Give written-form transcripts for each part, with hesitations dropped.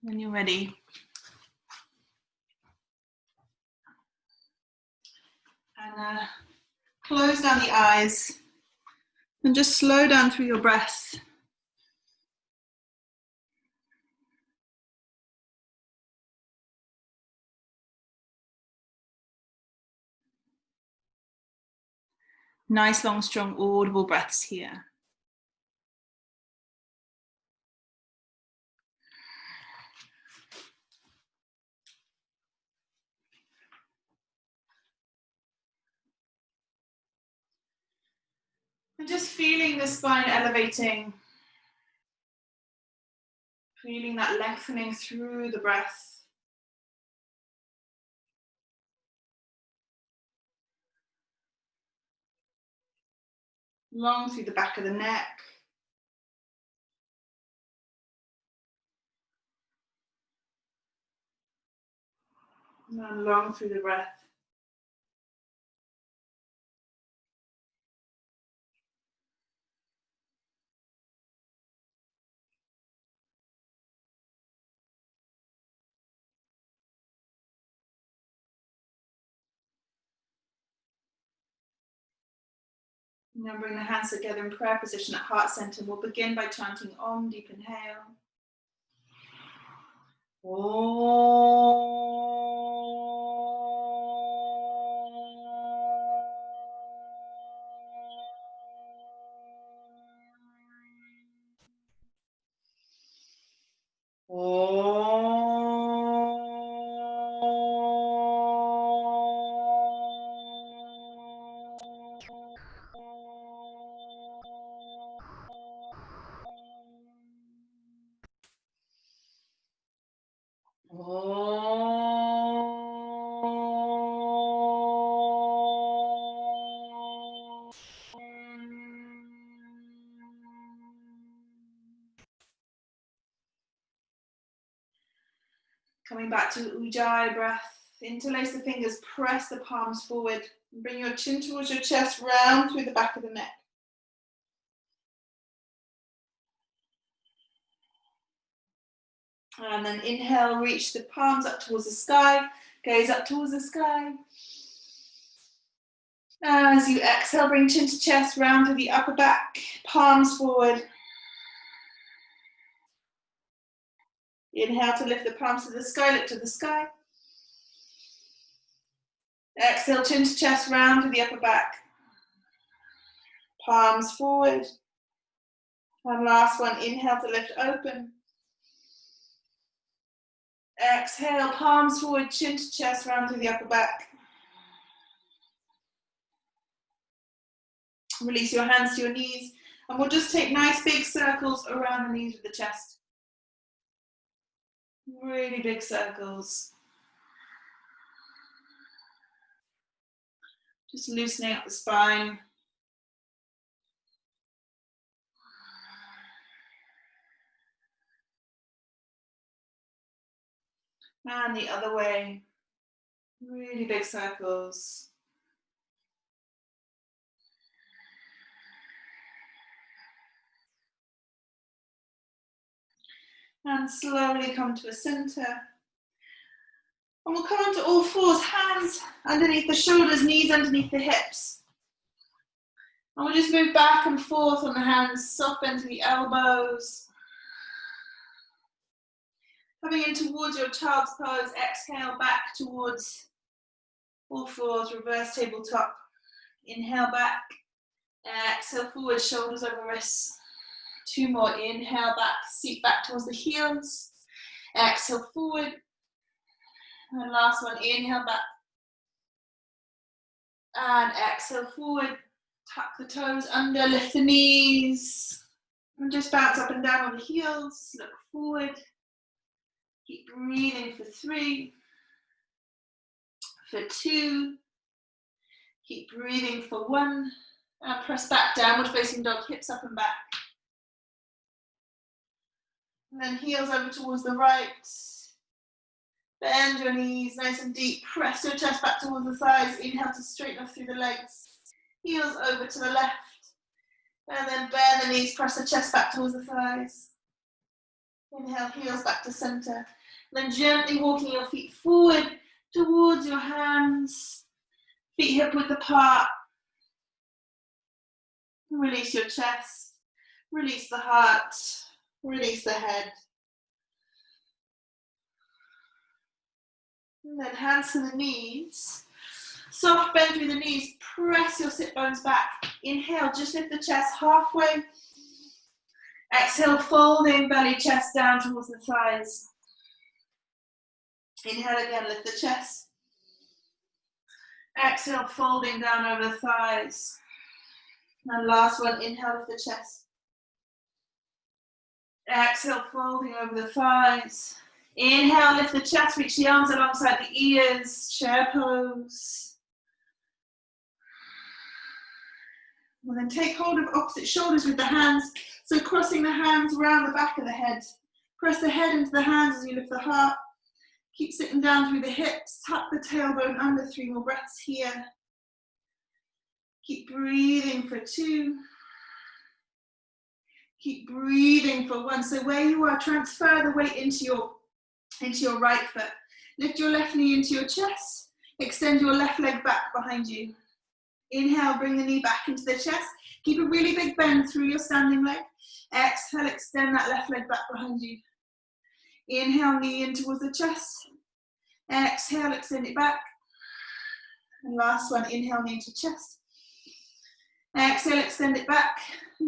When you're ready. And close down the eyes and just slow down through your breath. Nice, long, strong, audible breaths here. And just feeling the spine elevating. Feeling that lengthening through the breath. Long through the back of the neck. And long through the breath. Now bring the hands together in prayer position at heart center. We'll begin by chanting Om, deep inhale. Om. Coming back to Ujjayi breath. Interlace the fingers, press the palms forward. Bring your chin towards your chest, round through the back of the neck. And then inhale, reach the palms up towards the sky. Gaze up towards the sky. As you exhale, bring chin to chest, round to the upper back, palms forward. Inhale to lift the palms to the sky, look to the sky. Exhale, chin to chest, round to the upper back. Palms forward. And last one, inhale to lift open. Exhale, palms forward, chin to chest, round to the upper back. Release your hands to your knees. And we'll just take nice big circles around the knees with the chest. Really big circles. Just loosening up the spine. And the other way. Really big circles. And slowly come to a center. And we'll come onto all fours, hands underneath the shoulders, knees underneath the hips. And we'll just move back and forth on the hands, soft bend to the elbows. Coming in towards your child's pose, exhale back towards all fours, reverse tabletop. Inhale back, exhale forward, shoulders over wrists. Two more, inhale back, seat back towards the heels. Exhale forward. And last one, inhale back. And exhale forward, tuck the toes under, lift the knees. And just bounce up and down on the heels, look forward. Keep breathing for 3, for 2. Keep breathing for 1. And press back, downward facing dog, hips up and back. And then heels over towards the right. Bend your knees nice and deep. Press your chest back towards the thighs. Inhale to straighten up through the legs. Heels over to the left. And then bend the knees, press the chest back towards the thighs. Inhale, heels back to center. Then gently walking your feet forward towards your hands. Feet hip width apart. Release your chest. Release the heart. Release the head. And then hands to the knees. Soft bend through the knees. Press your sit bones back. Inhale, just lift the chest halfway. Exhale, folding belly, chest down towards the thighs. Inhale again, lift the chest. Exhale, folding down over the thighs. And last one, inhale, lift the chest. Exhale, folding over the thighs. Inhale, lift the chest, reach the arms alongside the ears, chair pose. And then take hold of opposite shoulders with the hands. So crossing the hands around the back of the head. Press the head into the hands as you lift the heart. Keep sitting down through the hips. Tuck the tailbone under. 3 more breaths here. Keep breathing for 2. Keep breathing for 1. So where you are, transfer the weight into your right foot. Lift your left knee into your chest. Extend your left leg back behind you. Inhale, bring the knee back into the chest. Keep a really big bend through your standing leg. Exhale, extend that left leg back behind you. Inhale, knee in towards the chest. Exhale, extend it back. And last one, inhale, knee to chest. Exhale, extend it back.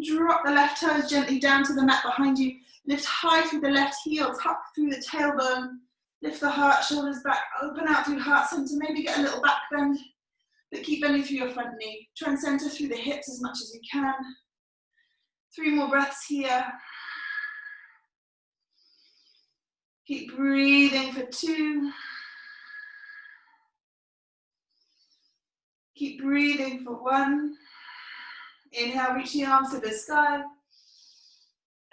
Drop the left toes gently down to the mat behind you. Lift high through the left heel, tuck through the tailbone. Lift the heart, shoulders back, open out through heart center. Maybe get a little back bend, but keep bending through your front knee. Try and center through the hips as much as you can. 3 more breaths here. Keep breathing for 2. Keep breathing for 1. Inhale, reach the arms to the sky.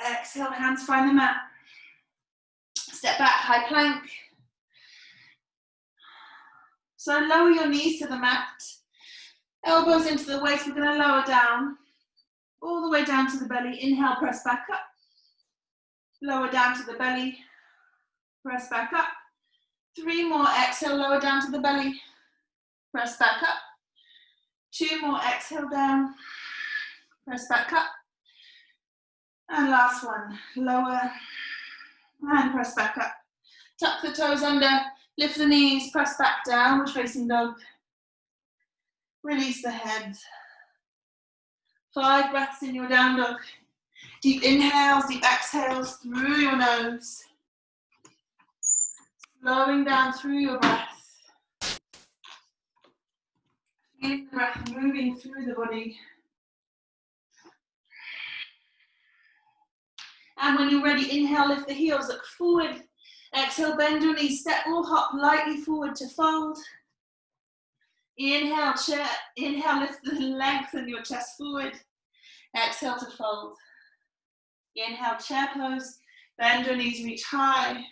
Exhale, hands find the mat. Step back, high plank. So lower your knees to the mat. Elbows into the waist, we're going to lower down. All the way down to the belly. Inhale, press back up. Lower down to the belly. Press back up. 3 more, exhale, lower down to the belly. Press back up. 2 more, exhale down. Press back up. And last one, lower. And press back up. Tuck the toes under. Lift the knees, press back, downward facing dog. Release the head. 5 breaths in your down dog. Deep inhales, deep exhales through your nose. Slowing down through your breath. Feeling the breath moving through the body. And when you're ready, inhale, lift the heels, look forward. Exhale, bend your knees, step or hop lightly forward to fold. Inhale, chair. Inhale, lift the lengthen your chest forward. Exhale to fold. Inhale, chair pose. Bend your knees, reach high.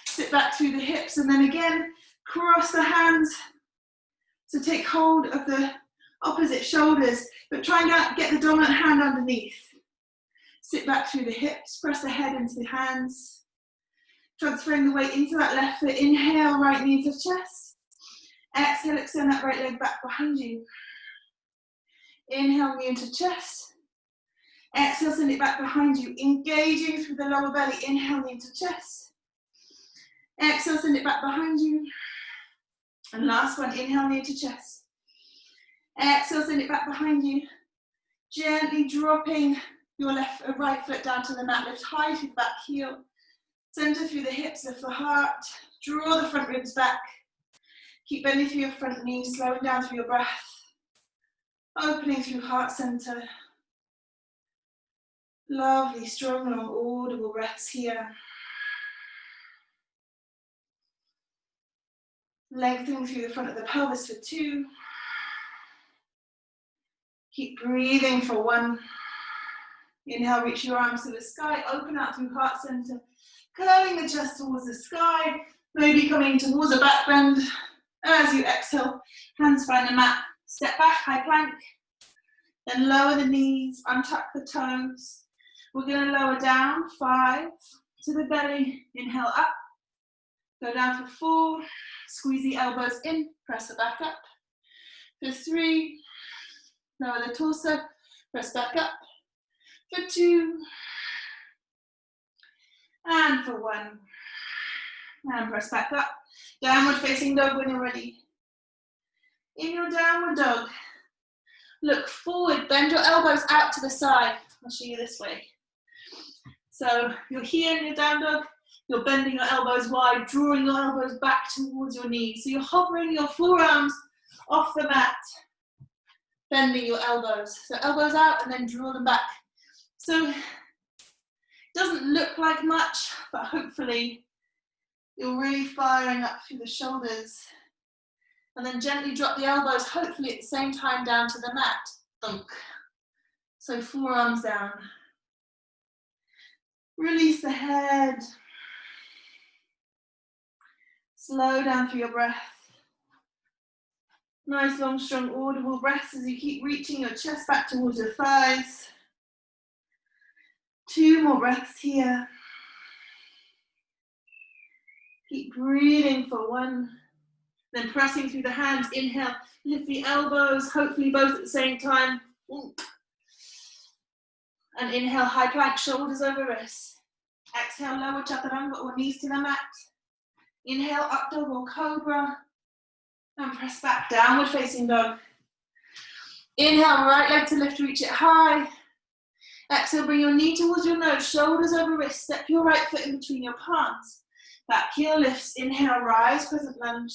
Sit back through the hips, and then again, cross the hands. So take hold of the opposite shoulders, but try and get the dominant hand underneath. Sit back through the hips, press the head into the hands. Transferring the weight into that left foot. Inhale, right knee to chest. Exhale, extend that right leg back behind you. Inhale, knee into chest. Exhale, send it back behind you. Engaging through the lower belly. Inhale, knee into chest. Exhale, send it back behind you. And last one, inhale, knee to chest. Exhale, send it back behind you. Gently dropping your right foot down to the mat. Lift high through the back heel. Center through the hips, lift the heart. Draw the front ribs back. Keep bending through your front knees, slowing down through your breath. Opening through heart center. Lovely, strong, long, audible breaths here. Lengthening through the front of the pelvis for 2. Keep breathing for 1. Inhale, reach your arms to the sky. Open out through heart center. Curling the chest towards the sky. Maybe coming towards a back bend. As you exhale, hands find the mat. Step back, high plank. Then lower the knees, untuck the toes. We're going to lower down. 5, to the belly. Inhale up. Go down for 4. Squeeze the elbows in. Press the back up. For 3. Lower the torso. Press back up. For 2. And for 1. And press back up. Downward facing dog when you're ready. In your downward dog, look forward, bend your elbows out to the side. I'll show you this way. So you're here in your down dog, you're bending your elbows wide, drawing your elbows back towards your knees. So you're hovering your forearms off the mat, bending your elbows. So elbows out and then draw them back. So it doesn't look like much, but hopefully you're really firing up through the shoulders. And then gently drop the elbows, hopefully at the same time down to the mat. Thunk. So forearms down. Release the head. Slow down through your breath. Nice, long, strong, audible breaths as you keep reaching your chest back towards your thighs. 2 more breaths here. Keep breathing for 1. Then pressing through the hands, inhale, lift the elbows, hopefully both at the same time. And inhale, high plank, shoulders over wrists. Exhale, lower chaturanga or knees to the mat. Inhale, up dog or cobra. And press back, downward facing dog. Inhale, right leg to lift, reach it high. Exhale, bring your knee towards your nose, shoulders over wrists. Step your right foot in between your palms. Back heel lifts, inhale, rise, crescent lunge.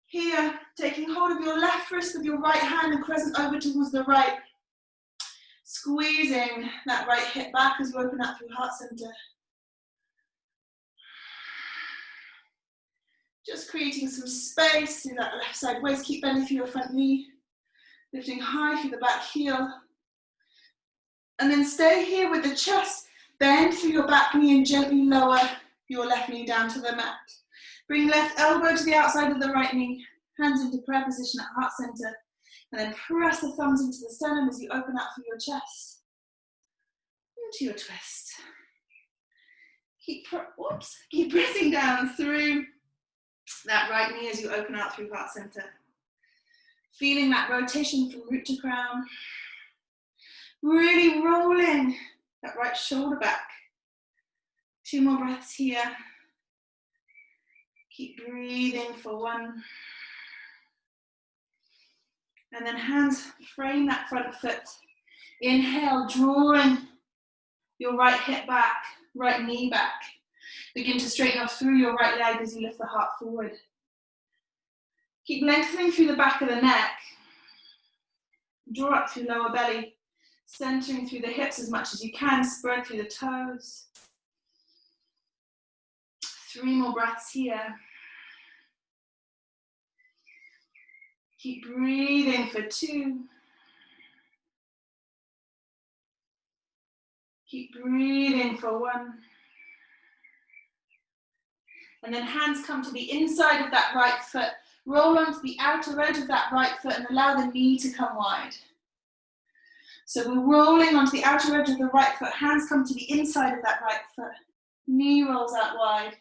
Here, taking hold of your left wrist with your right hand and crescent over towards the right. Squeezing that right hip back as you open up through heart center. Just creating some space through that left side waist. Keep bending through your front knee. Lifting high through the back heel. And then stay here with the chest. Bend through your back knee and gently lower your left knee down to the mat. Bring left elbow to the outside of the right knee. Hands into prayer position at heart center. And then press the thumbs into the sternum as you open up through your chest. Into your twist. Keep pressing down through that right knee as you open out through heart center. Feeling that rotation from root to crown. Really rolling that right shoulder back. 2 more breaths here. Keep breathing for 1. And then hands frame that front foot. Inhale, drawing your right hip back, right knee back. Begin to straighten up through your right leg as you lift the heart forward. Keep lengthening through the back of the neck. Draw up through lower belly, centering through the hips as much as you can. Spread through the toes. 3 more breaths here. Keep breathing for 2. Keep breathing for 1. And then hands come to the inside of that right foot. Roll onto the outer edge of that right foot and allow the knee to come wide. So we're rolling onto the outer edge of the right foot. Hands come to the inside of that right foot. Knee rolls out wide.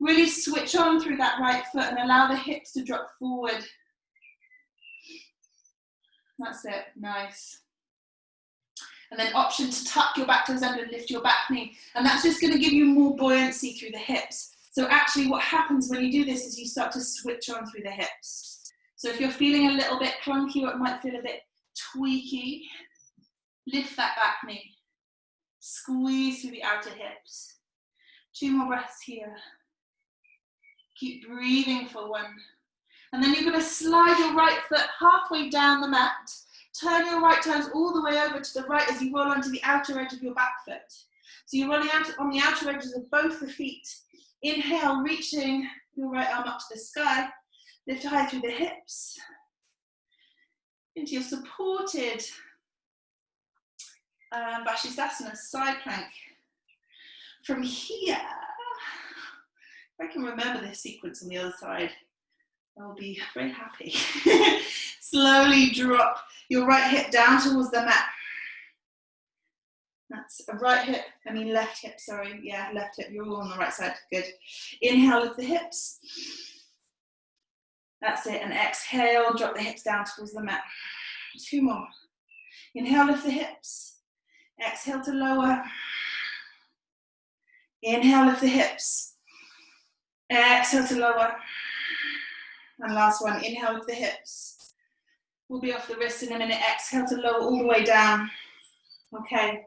Really switch on through that right foot and allow the hips to drop forward. That's it, nice. And then option to tuck your back toes under and lift your back knee. And that's just gonna give you more buoyancy through the hips. So actually what happens when you do this is you start to switch on through the hips. So if you're feeling a little bit clunky or it might feel a bit tweaky, lift that back knee. Squeeze through the outer hips. 2 more breaths here. Keep breathing for 1. And then you're going to slide your right foot halfway down the mat. Turn your right toes all the way over to the right as you roll onto the outer edge of your back foot. So you're rolling out on the outer edges of both the feet. Inhale, reaching your right arm up to the sky. Lift high through the hips. Into your supported Vashisthasana, side plank. From here, if I can remember this sequence on the other side, I'll be very happy. Slowly drop your right hip down towards the mat. That's a right hip, left hip, sorry. Yeah, left hip, you're all on the right side, good. Inhale, lift the hips. That's it, and exhale, drop the hips down towards the mat. 2 more. Inhale, lift the hips. Exhale to lower. Inhale, lift the hips. Exhale to lower. And last one, inhale, lift the hips. We'll be off the wrists in a minute. Exhale to lower all the way down. Okay.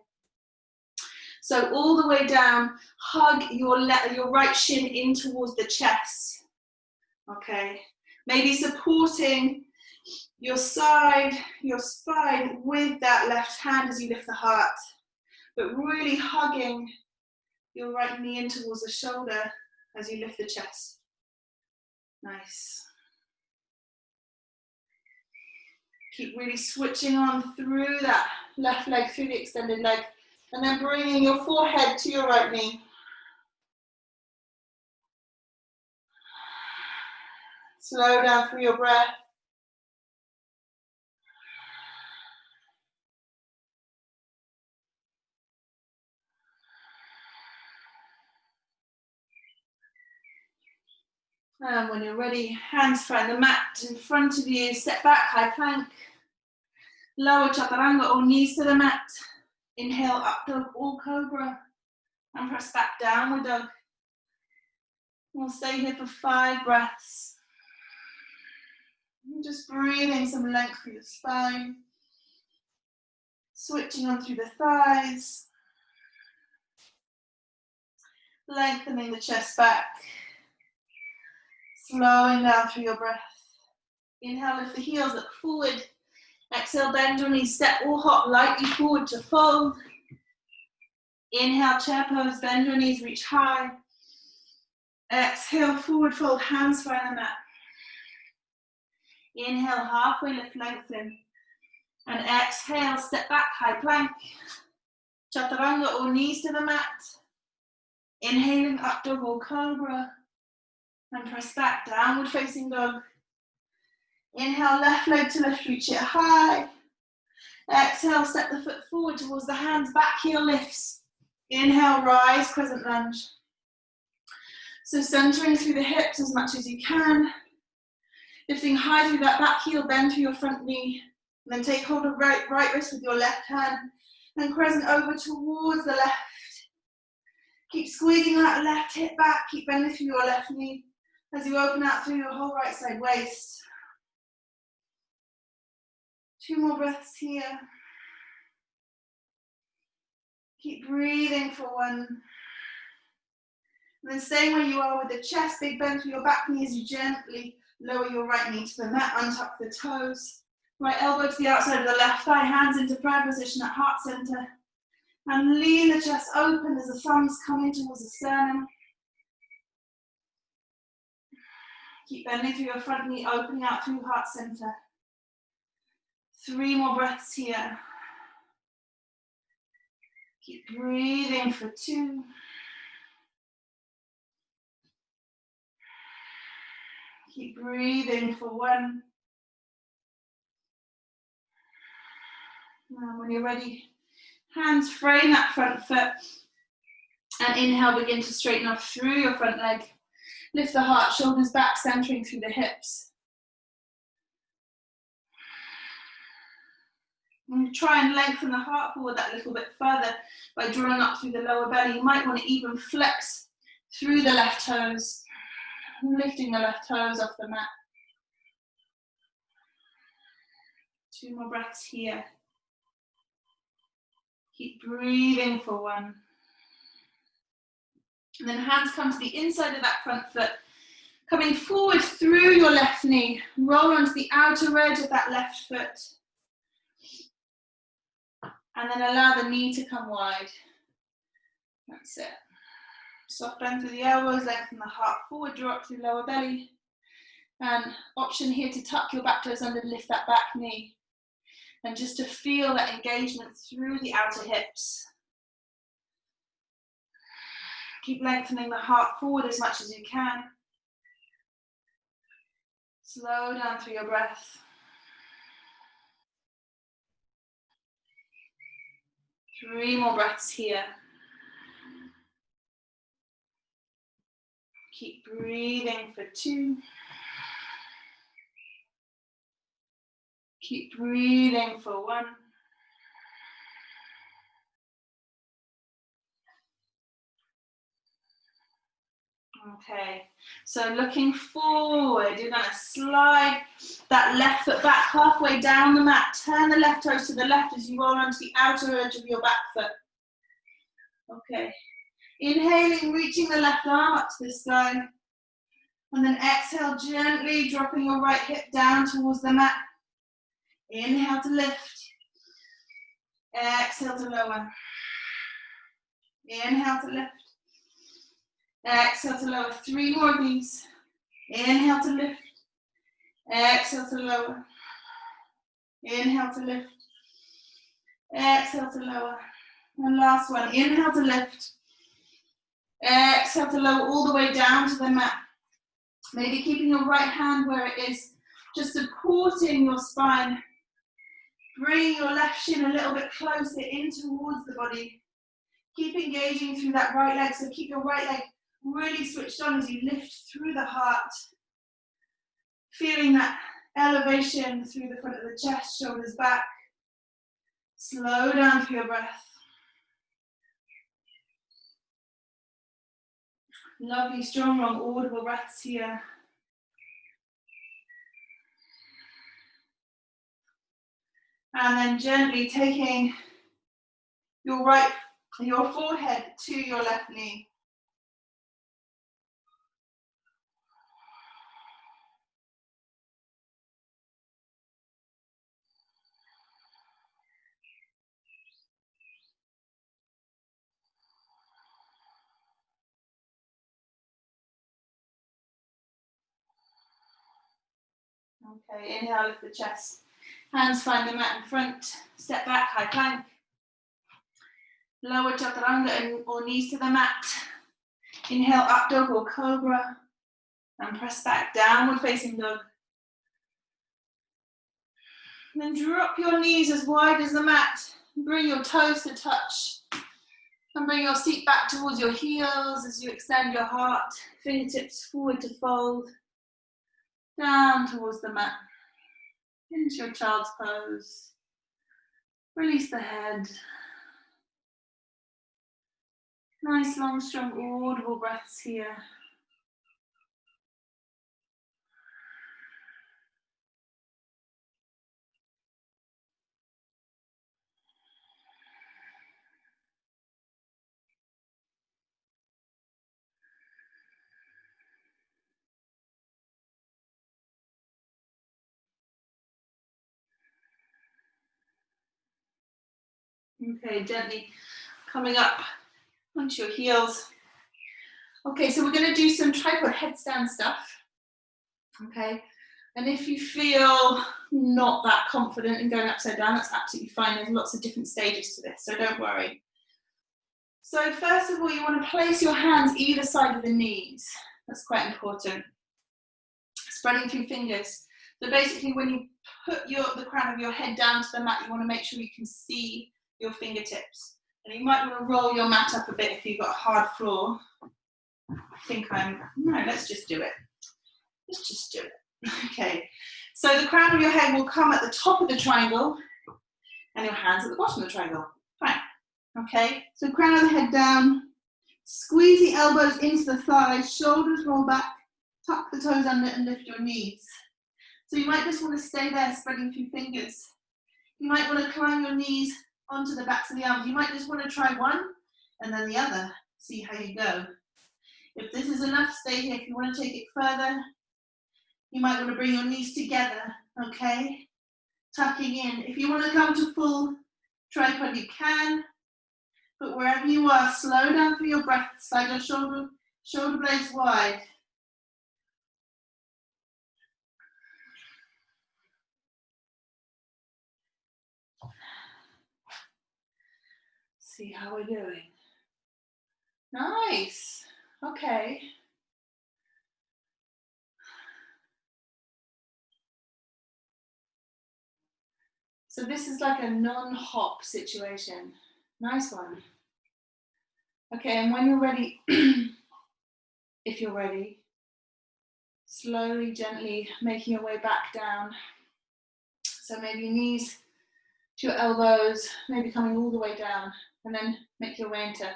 So all the way down, hug your right shin in towards the chest. Okay. Maybe supporting your side, your spine with that left hand as you lift the heart, but really hugging your right knee in towards the shoulder as you lift the chest. Nice. Keep really switching on through that left leg, through the extended leg, and then bringing your forehead to your right knee. Slow down through your breath. And when you're ready, hands find the mat in front of you, step back, high plank. Lower chaturanga or knees to the mat. Inhale, up dog or cobra. And press back, downward dog. We'll stay here for 5 breaths. And just breathing some length through the spine. Switching on through the thighs. Lengthening the chest back. Slowing down through your breath. Inhale, lift the heels, look forward. Exhale, bend your knees, step or hop lightly forward to fold. Inhale, chair pose, bend your knees, reach high. Exhale, forward fold, hands find the mat. Inhale, halfway lift, lengthen. And exhale, step back, high plank. Chaturanga or knees to the mat. Inhaling, up dog or cobra. And press back, downward facing dog. Inhale, left leg to lift, reach it high. Exhale, step the foot forward towards the hands, back heel lifts. Inhale, rise, crescent lunge. So centering through the hips as much as you can. Lifting high through that back heel, bend through your front knee. And then take hold of right wrist with your left hand. And crescent over towards the left. Keep squeezing that left hip back, keep bending through your left knee as you open out through your whole right side waist. 2 more breaths here. Keep breathing for 1. And then staying where you are with the chest, big bend through your back knee as you gently lower your right knee to the mat, untuck the toes. Right elbow to the outside of the left thigh, hands into prayer position at heart center. And lean the chest open as the thumbs come in towards the sternum. Keep bending through your front knee, opening out through heart center. 3 more breaths here. Keep breathing for 2. Keep breathing for 1. Now when you're ready, hands frame that front foot. And inhale, begin to straighten up through your front leg. Lift the heart, shoulders back, centering through the hips. And try and lengthen the heart forward that little bit further by drawing up through the lower belly. You might want to even flex through the left toes, lifting the left toes off the mat. 2 more breaths here. Keep breathing for 1. And then hands come to the inside of that front foot, coming forward through your left knee. Roll onto the outer edge of that left foot. And then allow the knee to come wide. That's it. Soft bend through the elbows, lengthen the heart forward, draw up through lower belly. And option here to tuck your back toes under, lift that back knee. And just to feel that engagement through the outer hips. Keep lengthening the heart forward as much as you can. Slow down through your breath. 3 more breaths here. Keep breathing for 2. Keep breathing for 1. Okay, so looking forward, you're going to slide that left foot back halfway down the mat. Turn the left toes to the left as you roll onto the outer edge of your back foot. Okay, inhaling, reaching the left arm up to the sky. And then exhale, gently dropping your right hip down towards the mat. Inhale to lift. Exhale to lower. Inhale to lift. Exhale to lower. 3 more of these. Inhale to lift. Exhale to lower. Inhale to lift. Exhale to lower. And last one. Inhale to lift. Exhale to lower all the way down to the mat. Maybe keeping your right hand where it is, just supporting your spine. Bring your left shin a little bit closer in towards the body. Keep engaging through that right leg, so keep your right leg really switched on as you lift through the heart. Feeling that elevation through the front of the chest, shoulders back. Slow down for your breath. Lovely, strong, long, audible breaths here. And then gently taking your forehead to your left knee. Okay, inhale, lift the chest. Hands find the mat in front. Step back, high plank. Lower chaturanga or knees to the mat. Inhale, up dog or cobra. And press back, downward facing dog. And then drop your knees as wide as the mat. Bring your toes to touch. And bring your seat back towards your heels as you extend your heart. Fingertips forward to fold. Down towards the mat. Into your child's pose. Release the head. Nice, long, strong, audible breaths here. Okay, gently coming up onto your heels. Okay, so we're going to do some tripod headstand stuff. Okay, and if you feel not that confident in going upside down, that's absolutely fine. There's lots of different stages to this, so don't worry. So first of all, you want to place your hands either side of the knees. That's quite important. Spreading through fingers. So basically, when you put the crown of your head down to the mat, you want to make sure you can see your fingertips. And you might want to roll your mat up a bit if you've got a hard floor. No, let's just do it. Let's just do it. Okay, so the crown of your head will come at the top of the triangle and your hands at the bottom of the triangle. Fine. Okay, so crown of the head down, squeeze the elbows into the thighs, shoulders roll back, tuck the toes under and lift your knees. So you might just want to stay there spreading through fingers. You might want to climb your knees onto the backs of the arms. You might just want to try one and then the other, see how you go. If this is enough, stay here. If you want to take it further, you might want to bring your knees together, okay? Tucking in. If you want to come to full tripod, you can. But wherever you are, slow down through your breath. Slide your shoulder blades wide. See how we're doing. Nice. Okay. So this is like a non-hop situation. Nice one. Okay, and when you're ready, if you're ready, slowly, gently making your way back down. So maybe your knees to your elbows, maybe coming all the way down, and then make your way into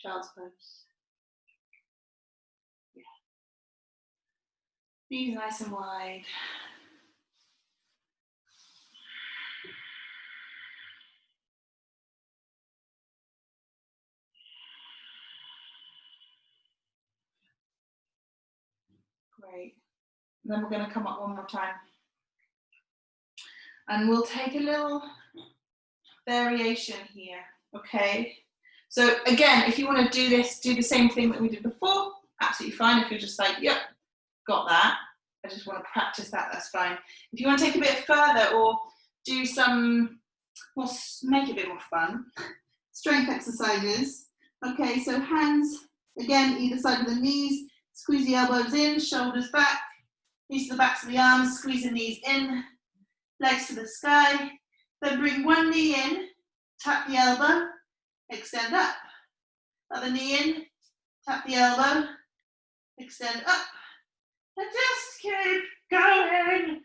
child's pose. Yeah. Knees nice and wide. Great. And then we're going to come up one more time. And we'll take a little variation here, okay? So again, if you want to do this, do the same thing that we did before, absolutely fine. If you're just like, yep, got that, I just want to practice that, that's fine. If you want to take a bit further or do some, or make it a bit more fun, strength exercises. Okay, so hands, again, either side of the knees, squeeze the elbows in, shoulders back, knees to the backs of the arms, squeeze the knees in, legs to the sky. Then bring one knee in, tap the elbow, extend up. Other knee in, tap the elbow, extend up. And just keep going.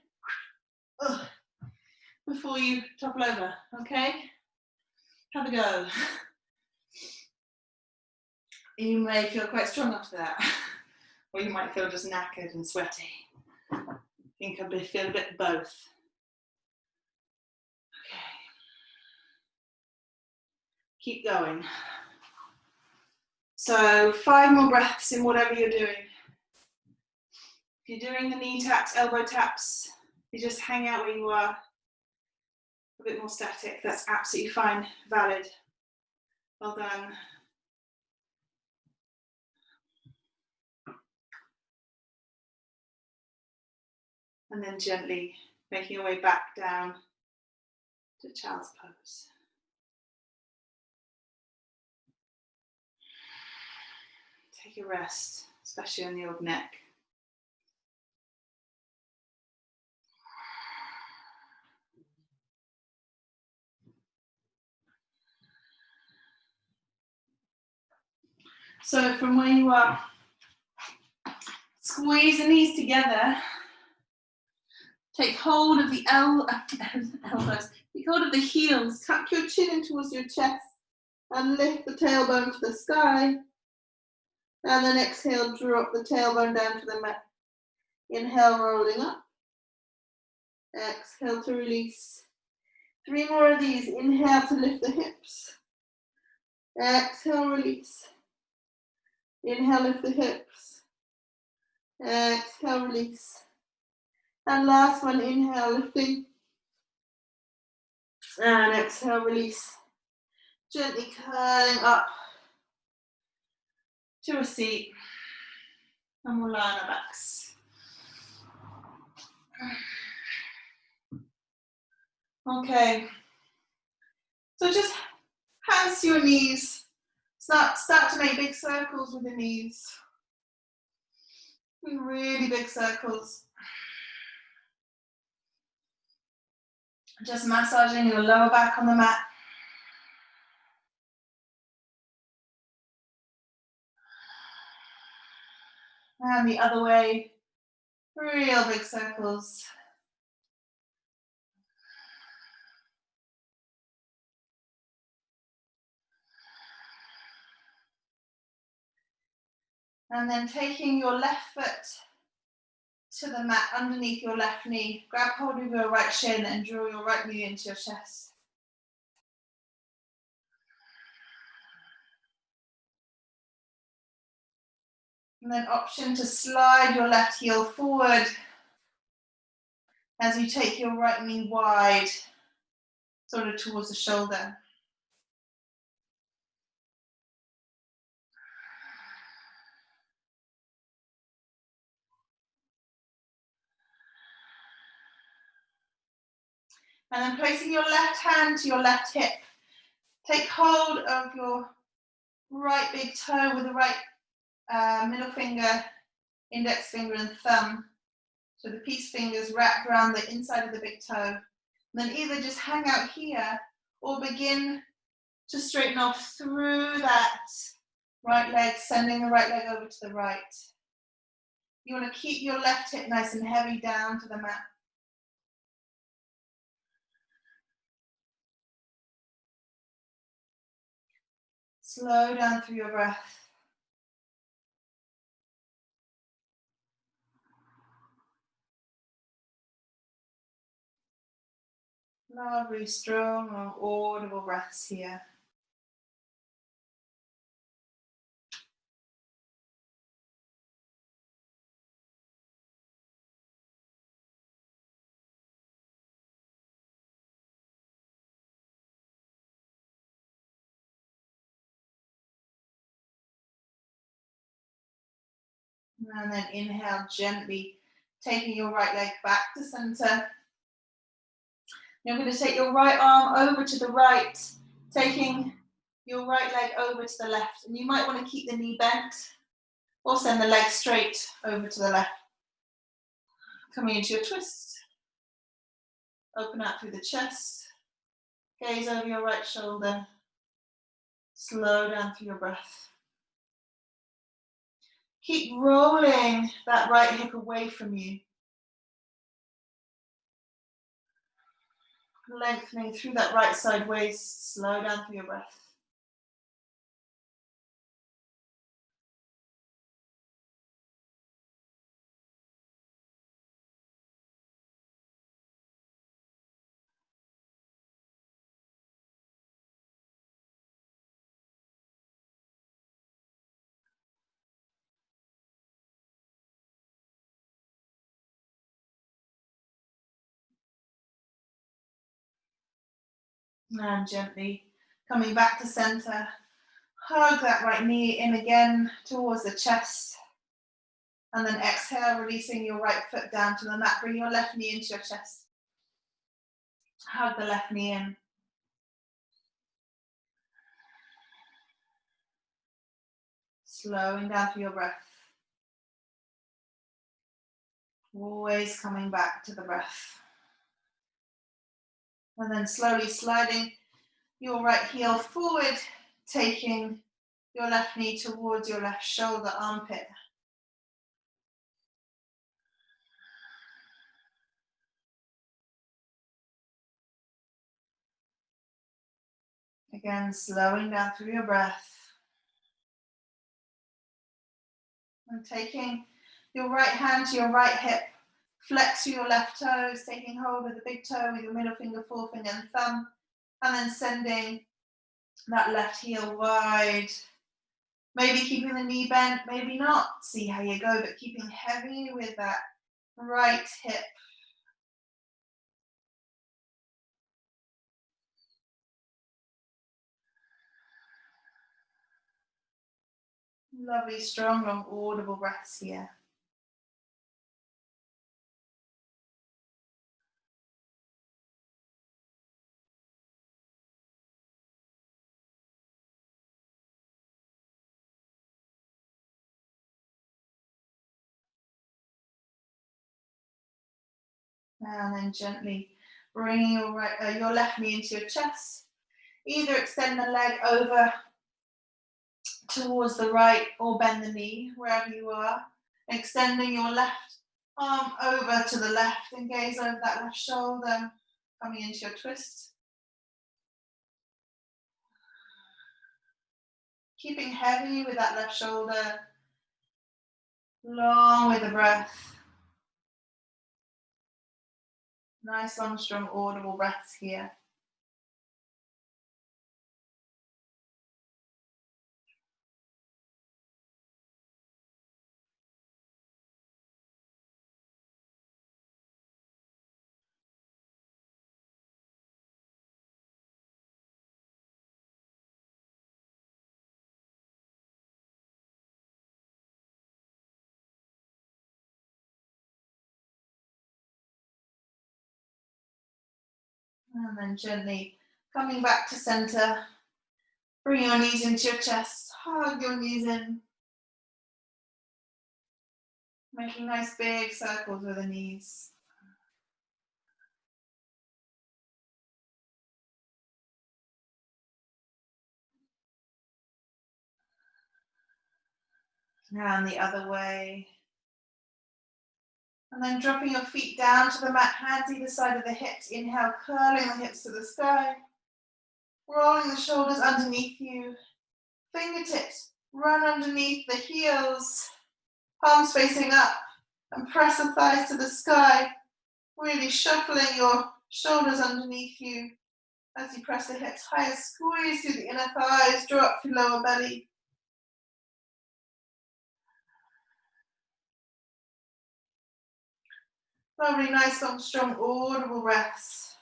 Ugh. Before you topple over, okay? Have a go. You may feel quite strong after that, or you might feel just knackered and sweaty. I think I feel a bit of both. Okay. Keep going. So 5 more breaths in whatever you're doing. If you're doing the knee taps, elbow taps, you just hang out where you are. A bit more static, that's absolutely fine, valid. Well done. And then gently making your way back down to child's pose. Take a rest, especially on the old neck. So from where you are, squeeze the knees together. Take hold of the elbows. Take hold of the heels. Tuck your chin in towards your chest and lift the tailbone to the sky. And then exhale, drop the tailbone down to the mat. Inhale, rolling up. Exhale to release. 3 more of these. Inhale to lift the hips. Exhale, release. Inhale, lift the hips. Exhale, release. And last one, inhale, lifting. And exhale, release. Gently curling up to a seat. And we'll lie on our backs. Okay. So just hands to your knees. Start to make big circles with the knees. Really big circles. Just massaging your lower back on the mat. And the other way, real big circles. And then taking your left foot to the mat underneath your left knee. Grab hold of your right shin and draw your right knee into your chest. And then option to slide your left heel forward as you take your right knee wide, sort of towards the shoulder. And then placing your left hand to your left hip. Take hold of your right big toe with the right middle finger, index finger and thumb. So the peace fingers wrapped around the inside of the big toe. And then either just hang out here or begin to straighten off through that right leg, sending the right leg over to the right. You want to keep your left hip nice and heavy down to the mat. Slow down through your breath. Lovely, strong, long, audible breaths here. And then inhale, gently taking your right leg back to center. You're going to take your right arm over to the right, taking your right leg over to the left. And you might want to keep the knee bent or send the leg straight over to the left. Coming into your twist. Open out through the chest. Gaze over your right shoulder. Slow down through your breath. Keep rolling that right hip away from you. Lengthening through that right side waist. Slow down through your breath. And gently coming back to center. Hug that right knee in again towards the chest. And then exhale, releasing your right foot down to the mat. Bring your left knee into your chest. Hug the left knee in. Slowing down through your breath. Always coming back to the breath. And then slowly sliding your right heel forward, taking your left knee towards your left shoulder, armpit. Again, slowing down through your breath. And taking your right hand to your right hip. Flex your left toes, taking hold of the big toe with your middle finger, forefinger, and thumb. And then sending that left heel wide. Maybe keeping the knee bent, maybe not. See how you go, but keeping heavy with that right hip. Lovely, strong, long, audible breaths here. And then gently bringing your left knee into your chest. Either extend the leg over towards the right or bend the knee, wherever you are. Extending your left arm over to the left and gaze over that left shoulder, coming into your twist. Keeping heavy with that left shoulder, long with the breath. Nice, long, strong, audible breaths here. And then gently coming back to center. Bring your knees into your chest. Hug your knees in. Making nice big circles with the knees. And the other way. And then dropping your feet down to the mat, hands either side of the hips. Inhale, curling the hips to the sky. Rolling the shoulders underneath you. Fingertips run underneath the heels. Palms facing up. And press the thighs to the sky. Really shuffling your shoulders underneath you. As you press the hips higher, squeeze through the inner thighs. Draw up your lower belly. Lovely, nice, long, strong, audible breaths.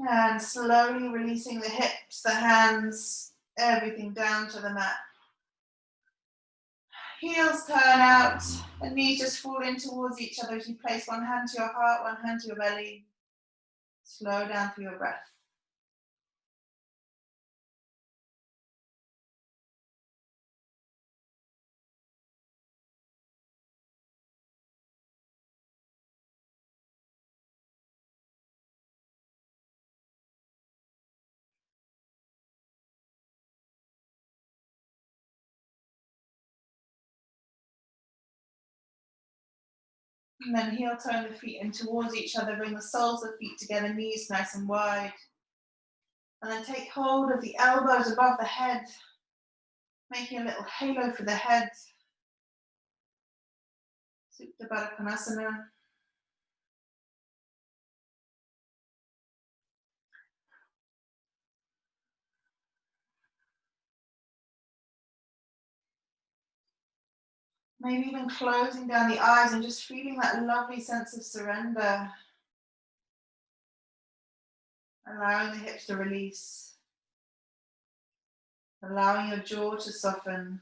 And slowly releasing the hips, the hands, everything down to the mat. Heels turn out, and knees just fall in towards each other as you place one hand to your heart, one hand to your belly. Slow down through your breath. And then heel turn the feet in towards each other, bring the soles of the feet together, knees nice and wide. And then take hold of the elbows above the head, making a little halo for the head. Supta Baddha Konasana. Maybe even closing down the eyes and just feeling that lovely sense of surrender. Allowing the hips to release. Allowing your jaw to soften.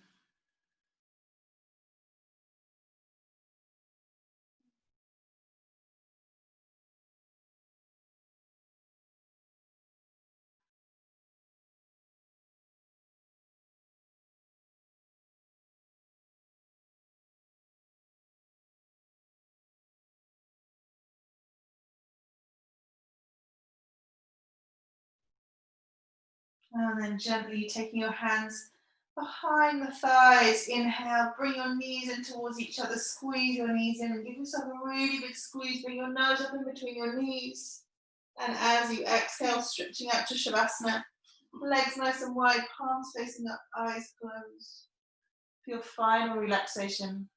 And then gently taking your hands behind the thighs. Inhale, bring your knees in towards each other. Squeeze your knees in and give yourself a really big squeeze. Bring your nose up in between your knees. And as you exhale, stretching out to Shavasana. Legs nice and wide, palms facing up, eyes closed. Feel final relaxation.